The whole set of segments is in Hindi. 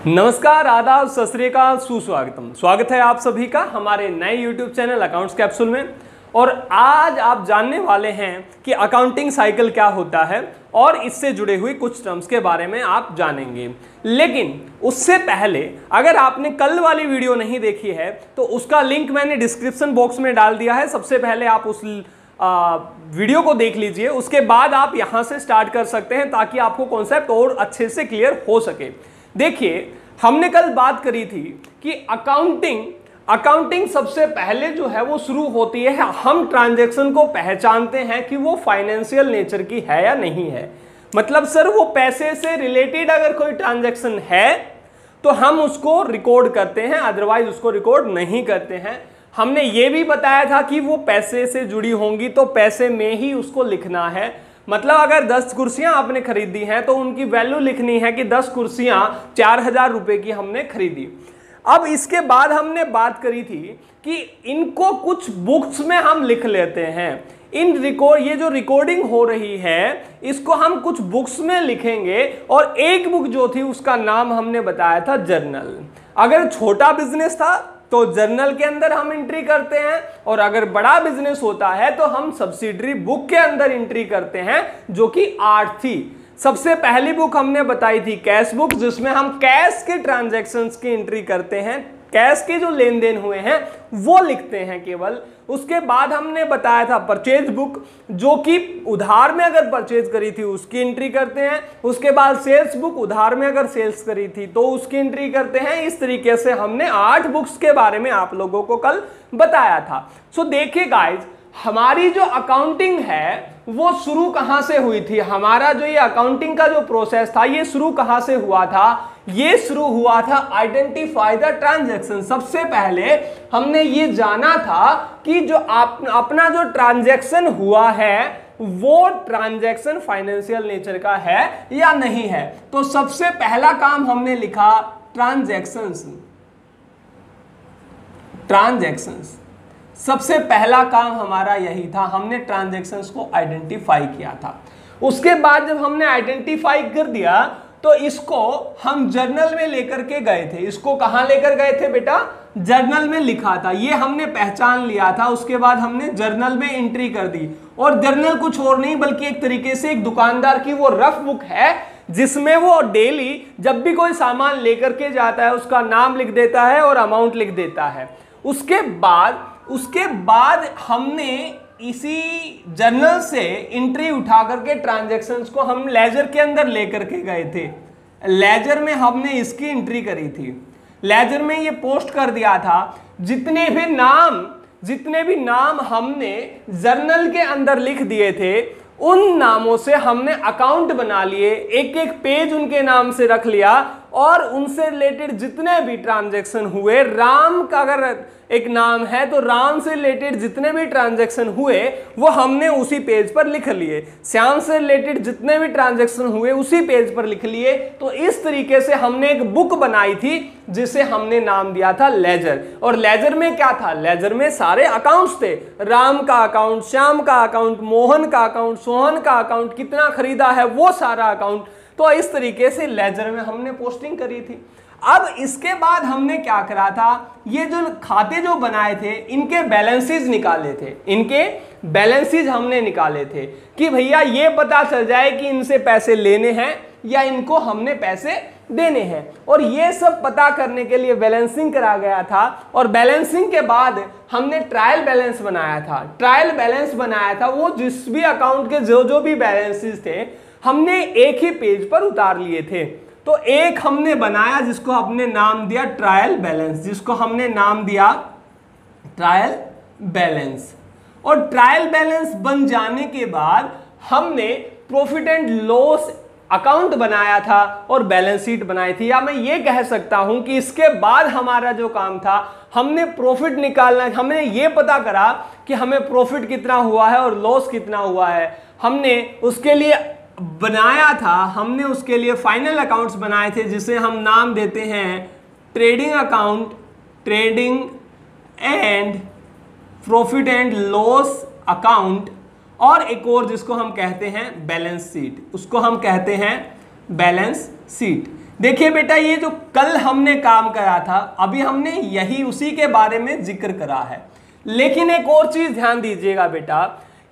नमस्कार, आदाब, सत श्री अकाल, सुस्वागतम। स्वागत है आप सभी का हमारे नए YouTube चैनल अकाउंट्स कैप्सूल में। और आज आप जानने वाले हैं कि अकाउंटिंग साइकिल क्या होता है और इससे जुड़े हुए कुछ टर्म्स के बारे में आप जानेंगे। लेकिन उससे पहले अगर आपने कल वाली वीडियो नहीं देखी है तो उसका लिंक मैंने डिस्क्रिप्शन बॉक्स में डाल दिया है। सबसे पहले आप उस वीडियो को देख लीजिए, उसके बाद आप यहां से स्टार्ट कर सकते हैं ताकि आपको कॉन्सेप्ट और अच्छे से क्लियर हो सके। देखिए, हमने कल बात करी थी कि अकाउंटिंग सबसे पहले जो है वो शुरू होती है, हम ट्रांजैक्शन को पहचानते हैं कि वो फाइनेंशियल नेचर की है या नहीं है। मतलब सर वो पैसे से रिलेटेड अगर कोई ट्रांजैक्शन है तो हम उसको रिकॉर्ड करते हैं, अदरवाइज उसको रिकॉर्ड नहीं करते हैं। हमने ये भी बताया था कि वो पैसे से जुड़ी होंगी तो पैसे में ही उसको लिखना है। मतलब अगर 10 कुर्सियां आपने खरीदी हैं तो उनकी वैल्यू लिखनी है कि 10 कुर्सियां 4000 रुपए की हमने खरीदी। अब इसके बाद हमने बात करी थी कि इनको कुछ बुक्स में हम लिख लेते हैं। ये जो रिकॉर्डिंग हो रही है इसको हम कुछ बुक्स में लिखेंगे और एक बुक जो थी उसका नाम हमने बताया था जर्नल। अगर छोटा बिजनेस था तो जर्नल के अंदर हम एंट्री करते हैं और अगर बड़ा बिजनेस होता है तो हम सब्सिडरी बुक के अंदर एंट्री करते हैं, जो कि 8 थी। सबसे पहली बुक हमने बताई थी कैश बुक, जिसमें हम कैश के ट्रांजैक्शंस की एंट्री करते हैं, कैश के जो लेन देन हुए हैं वो लिखते हैं केवल। उसके बाद हमने बताया था परचेज बुक, जो कि उधार में अगर परचेज करी थी उसकी एंट्री करते हैं। उसके बाद सेल्स बुक, उधार में अगर सेल्स करी थी तो उसकी एंट्री करते हैं। इस तरीके से हमने 8 बुक्स के बारे में आप लोगों को कल बताया था। सो देखिए गाइज, हमारी जो अकाउंटिंग है वो शुरू कहां से हुई थी। हमारा जो ये अकाउंटिंग का जो प्रोसेस था ये शुरू कहां से हुआ था? ये शुरू हुआ था आइडेंटिफाई द ट्रांजैक्शन। सबसे पहले हमने ये जाना था कि जो अपना जो ट्रांजैक्शन हुआ है वो ट्रांजैक्शन फाइनेंशियल नेचर का है या नहीं है। तो सबसे पहला काम हमने लिखा ट्रांजैक्शंस। सबसे पहला काम हमारा यही था, हमने ट्रांजैक्शंस को आइडेंटिफाई किया था। उसके बाद जब हमने आइडेंटिफाई कर दिया तो इसको हम जर्नल में लेकर के गए थे। इसको कहां लेकर गए थे बेटा? जर्नल में लिखा था, ये हमने पहचान लिया था। उसके बाद हमने जर्नल में एंट्री कर दी। और जर्नल कुछ और नहीं बल्कि एक तरीके से एक दुकानदार की वो रफ बुक है जिसमें वो डेली जब भी कोई सामान लेकर के जाता है उसका नाम लिख देता है और अमाउंट लिख देता है। उसके बाद हमने इसी जर्नल से एंट्री उठा करके ट्रांजैक्शंस को हम लेजर के अंदर लेकर के गए थे। लेजर में हमने इसकी एंट्री करी थी। लेजर में ये पोस्ट कर दिया था। जितने भी नाम हमने जर्नल के अंदर लिख दिए थे उन नामों से हमने अकाउंट बना लिए, एक एक पेज उनके नाम से रख लिया और उनसे रिलेटेड जितने भी ट्रांजैक्शन हुए, राम का अगर एक नाम है तो राम से रिलेटेड जितने भी ट्रांजैक्शन हुए वो हमने उसी पेज पर लिख लिए। श्याम से रिलेटेड जितने भी ट्रांजैक्शन हुए उसी पेज पर लिख लिए। तो इस तरीके से हमने एक बुक बनाई थी जिसे हमने नाम दिया था लेजर। और लेजर में क्या था? लेजर में सारे अकाउंट्स थे। राम का अकाउंट, श्याम का अकाउंट, मोहन का अकाउंट, सोहन का अकाउंट, कितना खरीदा है वो सारा अकाउंट। तो इस तरीके से लेजर में हमने पोस्टिंग करी थी। अब इसके बाद हमने क्या करा था? ये जो खाते जो बनाए थे इनके बैलेंसेस निकाले थे। इनके बैलेंसेस हमने निकाले थे कि भैया ये पता चल जाए कि इनसे पैसे लेने हैं या इनको हमने पैसे देने हैं। और ये सब पता करने के लिए बैलेंसिंग करा गया था। और बैलेंसिंग के बाद हमने ट्रायल बैलेंस बनाया था। ट्रायल बैलेंस बनाया था वो जिस भी अकाउंट के जो भी बैलेंसेस थे हमने एक ही पेज पर उतार लिए थे। तो एक हमने बनाया जिसको हमने नाम दिया ट्रायल बैलेंस। और ट्रायल बैलेंस बन जाने के बाद हमने प्रॉफिट एंड लॉस अकाउंट बनाया था और बैलेंस शीट बनाई थी। या मैं ये कह सकता हूं कि इसके बाद हमारा जो काम था हमने प्रॉफिट निकालना, हमने ये पता करा कि हमें प्रॉफिट कितना हुआ है और लॉस कितना हुआ है। हमने उसके लिए फाइनल अकाउंट्स बनाए थे जिसे हम नाम देते हैं trading account, trading and profit and loss account, और एक और जिसको हम कहते हैं बैलेंस शीट, उसको हम कहते हैं बैलेंस शीट। देखिए बेटा, ये जो कल हमने काम करा था, अभी हमने यही उसी के बारे में जिक्र करा है। लेकिन एक और चीज ध्यान दीजिएगा बेटा,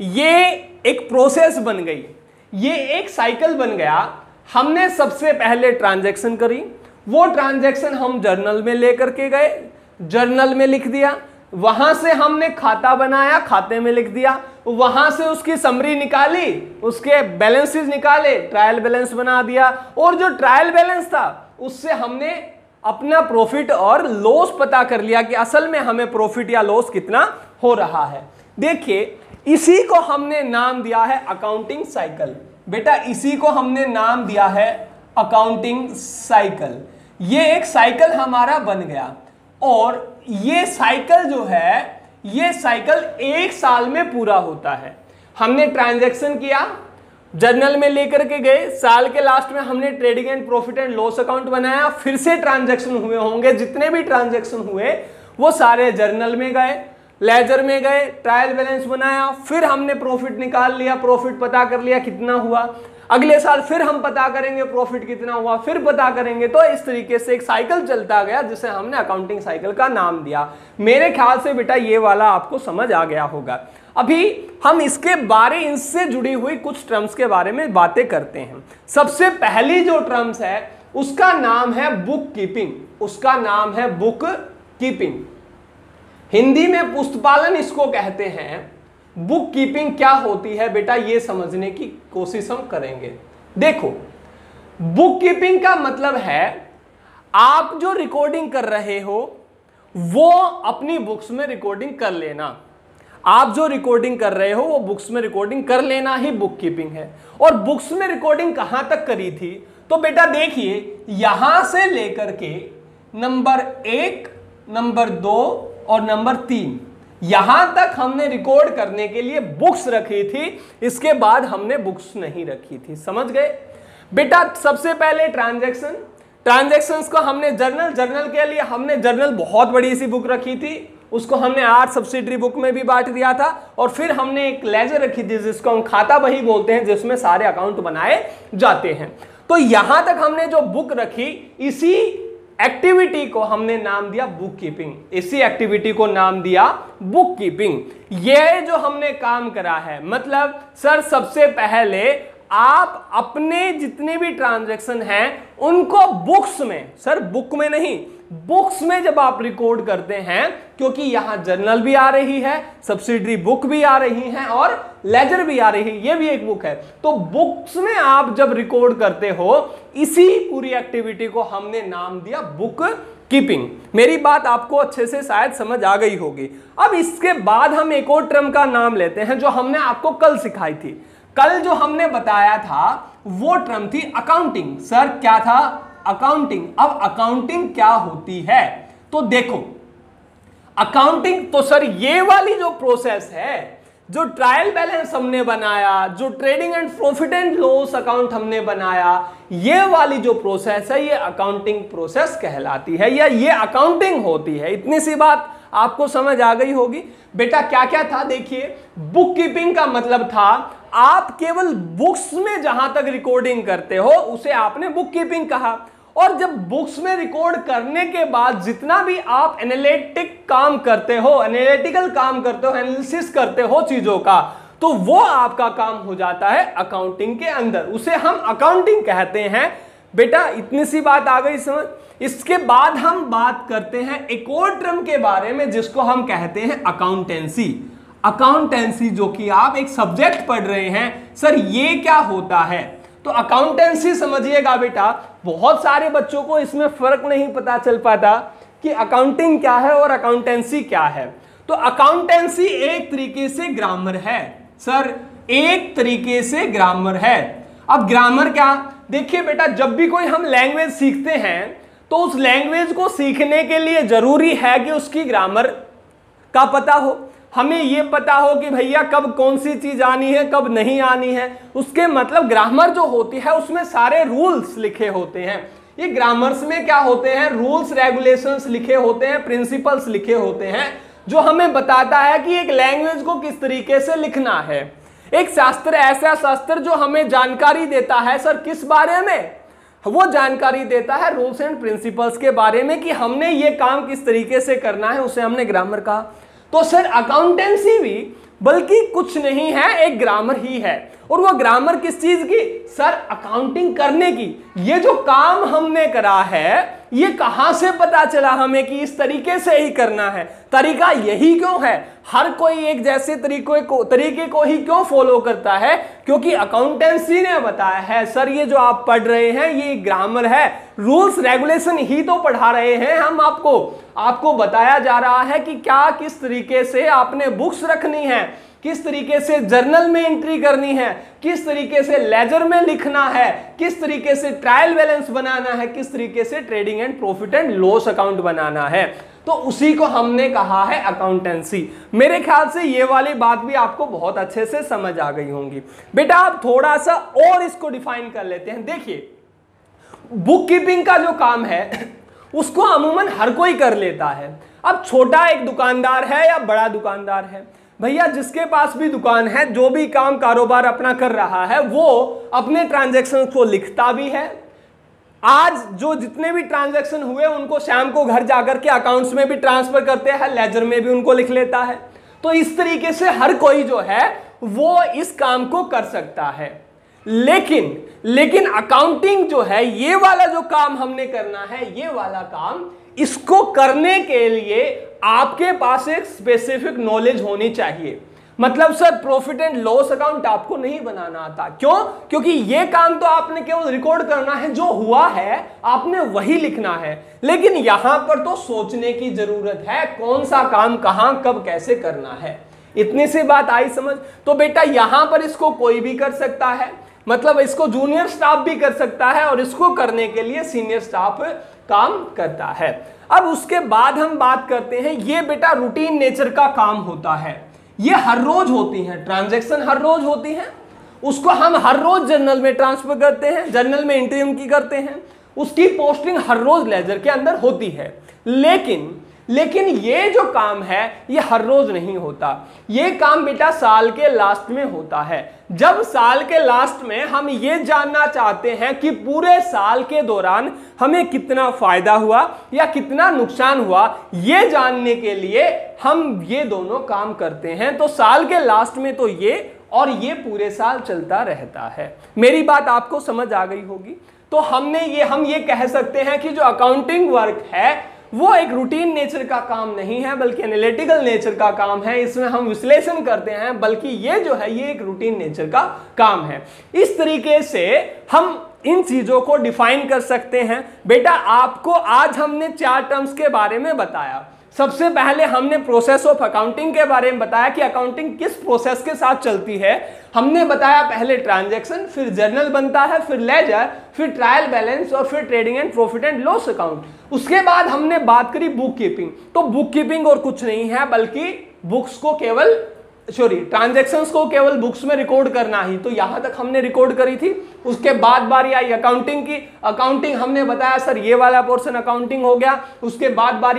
ये एक प्रोसेस बन गई, ये एक साइकिल बन गया। हमने सबसे पहले ट्रांजैक्शन करी, वो ट्रांजैक्शन हम जर्नल में लेकर के गए, जर्नल में लिख दिया, वहां से हमने खाता बनाया, खाते में लिख दिया, वहां से उसकी समरी निकाली, उसके बैलेंसेस निकाले, ट्रायल बैलेंस बना दिया, और जो ट्रायल बैलेंस था उससे हमने अपना प्रॉफिट और लॉस पता कर लिया कि असल में हमें प्रॉफिट या लॉस कितना हो रहा है। देखिए, इसी को हमने नाम दिया है अकाउंटिंग साइकिल। बेटा, इसी को हमने नाम दिया है अकाउंटिंग साइकिल। ये एक साइकिल हमारा बन गया, और ये साइकिल जो है, ये साइकिल एक साल में पूरा होता है। हमने ट्रांजैक्शन किया, जर्नल में लेकर के गए, साल के लास्ट में हमने trading and profit and loss account बनाया, फिर से ट्रांजैक्शन हुए होंगे, जितने भी ट्रांजैक्शन हुए वो सारे जर्नल में गए, लेजर में गए, ट्रायल बैलेंस बनाया, फिर हमने प्रॉफिट निकाल लिया, प्रॉफिट पता कर लिया कितना हुआ, अगले साल फिर हम पता करेंगे प्रॉफिट कितना हुआ, फिर पता करेंगे। तो इस तरीके से एक साइकिल चलता गया, जिसे हमने अकाउंटिंग साइकिल का नाम दिया। मेरे ख्याल से बेटा ये वाला आपको समझ आ गया होगा। अभी हम इसके बारे, इनसे जुड़ी हुई कुछ टर्म्स के बारे में बातें करते हैं। सबसे पहली जो टर्म्स है उसका नाम है बुक कीपिंग, उसका नाम है बुक कीपिंग। हिंदी में पुस्तपालन इसको कहते हैं। बुक कीपिंग क्या होती है बेटा, ये समझने की कोशिश हम करेंगे। देखो, बुक कीपिंग का मतलब है आप जो रिकॉर्डिंग कर रहे हो वो अपनी बुक्स में रिकॉर्डिंग कर लेना। आप जो रिकॉर्डिंग कर रहे हो वो बुक्स में रिकॉर्डिंग कर लेना ही बुक कीपिंग है। और बुक्स में रिकॉर्डिंग कहां तक करी थी, तो बेटा देखिए, यहां से लेकर के नंबर 1, नंबर 2 और नंबर 3, यहां तक हमने रिकॉर्ड करने के लिए बुक्स रखी थी। इसके बाद हमने बुक्स नहीं रखी थी। समझ गए बेटा? सबसे पहले ट्रांजैक्शंस को हमने जर्नल के लिए हमने जर्नल बहुत बड़ी सी बुक रखी थी, उसको हमने 8 सब्सिडरी बुक में भी बांट दिया था। और फिर हमने एक लेजर रखी थी जिसको हम खाता बही बोलते हैं, जिसमें सारे अकाउंट बनाए जाते हैं। तो यहां तक हमने जो बुक रखी, इसी एक्टिविटी को हमने नाम दिया बुक कीपिंग। इसी एक्टिविटी को नाम दिया बुक कीपिंग। ये जो हमने काम करा है, मतलब सर सबसे पहले आप अपने जितने भी ट्रांजैक्शन हैं उनको बुक्स में, सर बुक में नहीं, बुक्स में जब आप रिकॉर्ड करते हैं, क्योंकि यहां जर्नल भी आ रही है, सब्सिडरी बुक भी आ रही है और लेजर भी आ रही है, ये भी एक बुक है। तो बुक्स में आप जब रिकॉर्ड करते हो, इसी पूरी एक्टिविटी को हमने नाम दिया बुक कीपिंग। मेरी बात आपको अच्छे से शायद समझ आ गई होगी। अब इसके बाद हम एक और टर्म का नाम लेते हैं जो हमने आपको कल सिखाई थी। कल जो हमने बताया था वो टर्म थी अकाउंटिंग। सर क्या था? अकाउंटिंग। अब अकाउंटिंग क्या होती है, तो देखो, अकाउंटिंग तो सर ये वाली जो प्रोसेस है, जो ट्रायल बैलेंस हमने बनाया, जो trading and profit and loss account हमने बनाया, ये वाली जो प्रोसेस है ये अकाउंटिंग प्रोसेस कहलाती है, या ये अकाउंटिंग होती है। इतनी सी बात आपको समझ आ गई होगी। बेटा क्या क्या था देखिए, बुक कीपिंग का मतलब था आप केवल बुक्स में जहां तक रिकॉर्डिंग करते हो उसे आपने बुक कीपिंग कहा। और जब बुक्स में रिकॉर्ड करने के बाद जितना भी आप एनालिटिकल काम करते हो, एनालिसिस करते हो चीजों का, तो वो आपका काम हो जाता है अकाउंटिंग के अंदर, उसे हम अकाउंटिंग कहते हैं। बेटा इतनी सी बात आ गई समझ। इसके बाद हम बात करते हैं एक और टर्म के बारे में जिसको हम कहते हैं अकाउंटेंसी। अकाउंटेंसी जो कि आप एक सब्जेक्ट पढ़ रहे हैं, सर ये क्या होता है? तो अकाउंटेंसी समझिएगा बेटा, बहुत सारे बच्चों को इसमें फर्क नहीं पता चल पाता कि अकाउंटिंग क्या है और अकाउंटेंसी क्या है। तो अकाउंटेंसी एक तरीके से ग्रामर है। सर एक तरीके से ग्रामर है। अब ग्रामर क्या? देखिए बेटा, जब भी कोई हम लैंग्वेज सीखते हैं तो उस लैंग्वेज को सीखने के लिए जरूरी है कि उसकी ग्रामर का पता हो, हमें ये पता हो कि भैया कब कौन सी चीज आनी है, कब नहीं आनी है। उसके मतलब ग्रामर जो होती है उसमें सारे रूल्स लिखे होते हैं। ये ग्रामर्स में क्या होते हैं? रूल्स रेगुलेशंस लिखे होते हैं, प्रिंसिपल्स लिखे होते हैं, जो हमें बताता है कि एक लैंग्वेज को किस तरीके से लिखना है। एक शास्त्र ऐसा शास्त्र जो हमें जानकारी देता है, सर किस बारे में? वो जानकारी देता है रूल्स एंड प्रिंसिपल्स के बारे में कि हमने ये काम किस तरीके से करना है, उसे हमने ग्रामर कहा। तो सर अकाउंटेंसी भी बल्कि कुछ नहीं है, एक ग्रामर ही है। और वो ग्रामर किस चीज की? सर अकाउंटिंग करने की। ये जो काम हमने करा है ये कहां से पता चला हमें कि इस तरीके से ही करना है? तरीका यही क्यों है? हर कोई एक जैसे तरीके को ही क्यों फॉलो करता है? क्योंकि अकाउंटेंसी ने बताया है सर ये जो आप पढ़ रहे हैं ये ग्रामर है, रूल्स रेगुलेशन ही तो पढ़ा रहे हैं हम आपको बताया जा रहा है कि क्या किस तरीके से आपने बुक्स रखनी है, किस तरीके से जर्नल में एंट्री करनी है, किस तरीके से लेजर में लिखना है, किस तरीके से ट्रायल बैलेंस बनाना है, किस तरीके से trading and profit and loss account बनाना है। तो उसी को हमने कहा है अकाउंटेंसी। मेरे ख्याल से ये वाली बात भी आपको बहुत अच्छे से समझ आ गई होंगी। बेटा आप थोड़ा सा और इसको डिफाइन कर लेते हैं। देखिए बुक कीपिंग का जो काम है उसको अमूमन हर कोई कर लेता है। अब छोटा एक दुकानदार है या बड़ा दुकानदार है, भैया जिसके पास भी दुकान है, जो भी काम कारोबार अपना कर रहा है वो अपने ट्रांजैक्शन को लिखता भी है। आज जो जितने भी ट्रांजैक्शन हुए उनको शाम को घर जाकर के अकाउंट्स में भी ट्रांसफर करते हैं, लेजर में भी उनको लिख लेता है। तो इस तरीके से हर कोई जो है वो इस काम को कर सकता है। लेकिन अकाउंटिंग जो है, ये वाला जो काम हमने करना है, ये वाला काम, इसको करने के लिए आपके पास एक स्पेसिफिक नॉलेज होनी चाहिए। मतलब sir profit and loss account आपको नहीं बनाना आता। क्यों? क्योंकि ये काम तो आपने केवल रिकॉर्ड करना है, जो हुआ है आपने वही लिखना है। लेकिन यहां पर तो सोचने की जरूरत है कौन सा काम कहां कब कैसे करना है। इतनी सी बात आई समझ? तो बेटा यहां पर इसको कोई भी कर सकता है, मतलब इसको जूनियर स्टाफ भी कर सकता है और इसको करने के लिए सीनियर स्टाफ काम करता है। अब उसके बाद हम बात करते हैं, ये बेटा रूटीन नेचर का काम होता है, ये हर रोज होती है, ट्रांजैक्शन हर रोज होती है, उसको हम हर रोज जर्नल में ट्रांसफर करते हैं, जर्नल में एंट्री उनकी करते हैं, उसकी पोस्टिंग हर रोज लेजर के अंदर होती है। लेकिन ये जो काम है ये हर रोज नहीं होता, ये काम बेटा साल के लास्ट में होता है। जब साल के लास्ट में हम ये जानना चाहते हैं कि पूरे साल के दौरान हमें कितना फायदा हुआ या कितना नुकसान हुआ, ये जानने के लिए हम ये दोनों काम करते हैं। तो साल के लास्ट में तो ये, और ये पूरे साल चलता रहता है। मेरी बात आपको समझ आ गई होगी। तो हम ये कह सकते हैं कि जो अकाउंटिंग वर्क है वो एक रूटीन नेचर का काम नहीं है, बल्कि एनालिटिकल नेचर का काम है। इसमें हम विश्लेषण करते हैं, बल्कि ये जो है ये एक रूटीन नेचर का काम है। इस तरीके से हम इन चीजों को डिफाइन कर सकते हैं। बेटा आपको आज हमने 4 टर्म्स के बारे में बताया। सबसे पहले हमने प्रोसेस ऑफ अकाउंटिंग के बारे में बताया कि अकाउंटिंग किस प्रोसेस के साथ चलती है। हमने बताया पहले ट्रांजैक्शन, फिर जर्नल बनता है, फिर लेजर, फिर ट्रायल बैलेंस और फिर trading and profit and loss account. उसके बाद हमने बात करी बुक कीपिंग। तो बुक कीपिंग और कुछ नहीं है बल्कि बुक्स को केवल ट्रांजैक्शंस को केवल बुक्स में रिकॉर्ड करना ही। तो यहां तक हमने रिकॉर्ड करी थी। उसके बाद बारी आई अकाउंटिंग की। अकाउंटिंग हमने बताया सर ये वाला पोर्शन अकाउंटिंग हो गया। उसके बाद बात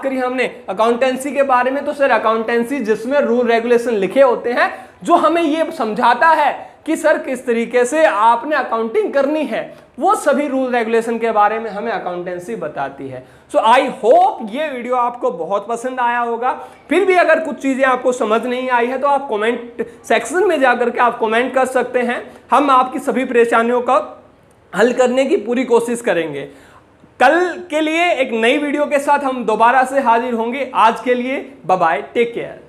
करी हमने अकाउंटेंसी के बारे में। तो सर अकाउंटेंसी जिसमें रूल रेगुलेशन लिखे होते हैं, जो हमें ये समझाता है कि सर किस तरीके से आपने अकाउंटिंग करनी है, वो सभी रूल रेगुलेशन के बारे में हमें अकाउंटेंसी बताती है। सो आई होप ये वीडियो आपको बहुत पसंद आया होगा। फिर भी अगर कुछ चीजें आपको समझ नहीं आई है तो आप कमेंट सेक्शन में जाकर के आप कमेंट कर सकते हैं। हम आपकी सभी परेशानियों का हल करने की पूरी कोशिश करेंगे। कल के लिए एक नई वीडियो के साथ हम दोबारा से हाजिर होंगे। आज के लिए बाय बाय, टेक केयर।